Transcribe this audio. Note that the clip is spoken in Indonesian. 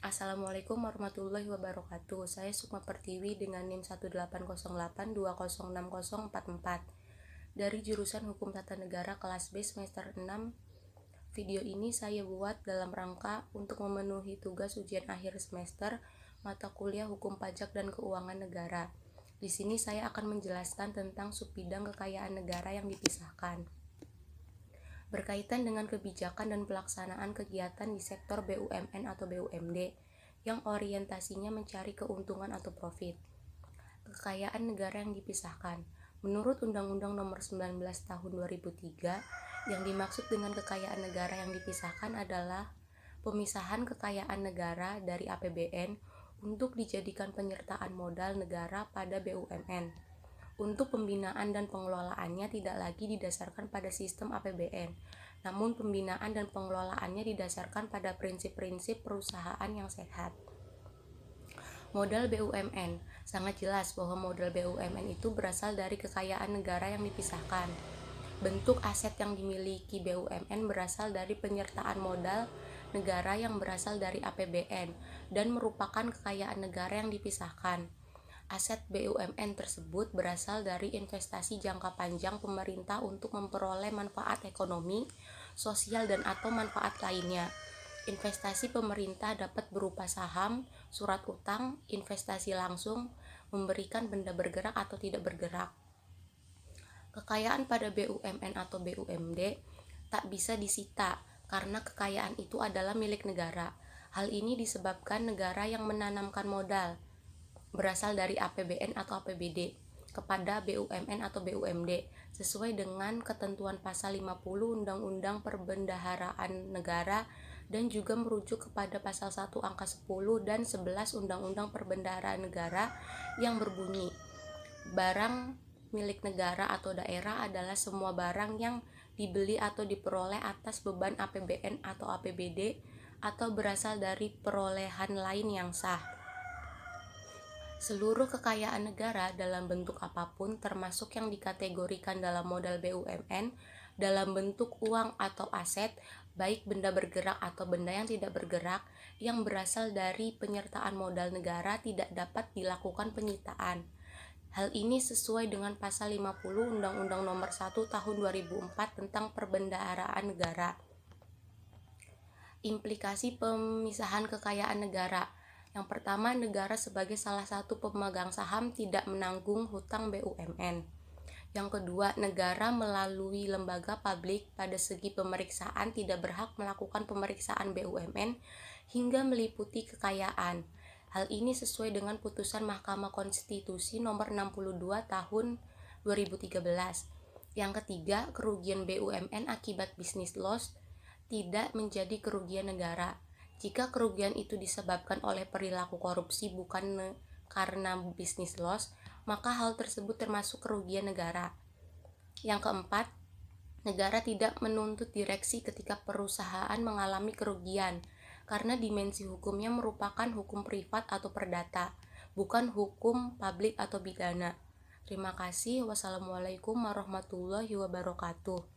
Assalamualaikum warahmatullahi wabarakatuh. Saya Sukma Pertiwi dengan NIM 18082066044 dari jurusan Hukum Tata Negara kelas B semester 6. Video ini saya buat dalam rangka untuk memenuhi tugas ujian akhir semester mata kuliah Hukum Pajak dan Keuangan Negara. Di sini saya akan menjelaskan tentang subbidang kekayaan negara yang dipisahkan. Berkaitan dengan kebijakan dan pelaksanaan kegiatan di sektor BUMN atau BUMD yang orientasinya mencari keuntungan atau profit. Kekayaan negara yang dipisahkan. Menurut Undang-Undang Nomor 19 Tahun 2003, yang dimaksud dengan kekayaan negara yang dipisahkan adalah pemisahan kekayaan negara dari APBN untuk dijadikan penyertaan modal negara pada BUMN. Untuk pembinaan dan pengelolaannya tidak lagi didasarkan pada sistem APBN, namun pembinaan dan pengelolaannya didasarkan pada prinsip-prinsip perusahaan yang sehat. Modal BUMN. Sangat jelas bahwa modal BUMN itu berasal dari kekayaan negara yang dipisahkan. Bentuk aset yang dimiliki BUMN berasal dari penyertaan modal negara yang berasal dari APBN dan merupakan kekayaan negara yang dipisahkan. Aset BUMN tersebut berasal dari investasi jangka panjang pemerintah untuk memperoleh manfaat ekonomi, sosial, dan atau manfaat lainnya. Investasi pemerintah dapat berupa saham, surat utang, investasi langsung, memberikan benda bergerak atau tidak bergerak. Kekayaan pada BUMN atau BUMD tak bisa disita karena kekayaan itu adalah milik negara. Hal ini disebabkan negara yang menanamkan modal berasal dari APBN atau APBD kepada BUMN atau BUMD sesuai dengan ketentuan pasal 50 Undang-Undang Perbendaharaan Negara dan juga merujuk kepada pasal 1 angka 10 dan 11 Undang-Undang Perbendaharaan Negara yang berbunyi, barang milik negara atau daerah adalah semua barang yang dibeli atau diperoleh atas beban APBN atau APBD atau berasal dari perolehan lain yang sah. Seluruh kekayaan negara dalam bentuk apapun termasuk yang dikategorikan dalam modal BUMN dalam bentuk uang atau aset, baik benda bergerak atau benda yang tidak bergerak, yang berasal dari penyertaan modal negara tidak dapat dilakukan penyitaan. Hal ini sesuai dengan pasal 50 Undang-Undang Nomor 1 Tahun 2004 tentang Perbendaharaan Negara. Implikasi pemisahan kekayaan negara. Yang pertama, negara sebagai salah satu pemegang saham tidak menanggung hutang BUMN. Yang kedua, negara melalui lembaga publik pada segi pemeriksaan tidak berhak melakukan pemeriksaan BUMN hingga meliputi kekayaan. Hal ini sesuai dengan putusan Mahkamah Konstitusi Nomor 62 Tahun 2013. Yang ketiga, kerugian BUMN akibat bisnis loss tidak menjadi kerugian negara. Jika kerugian itu disebabkan oleh perilaku korupsi bukan karena bisnis loss, maka hal tersebut termasuk kerugian negara. Yang keempat, negara tidak menuntut direksi ketika perusahaan mengalami kerugian, karena dimensi hukumnya merupakan hukum privat atau perdata, bukan hukum publik atau pidana. Terima kasih. Wassalamualaikum warahmatullahi wabarakatuh.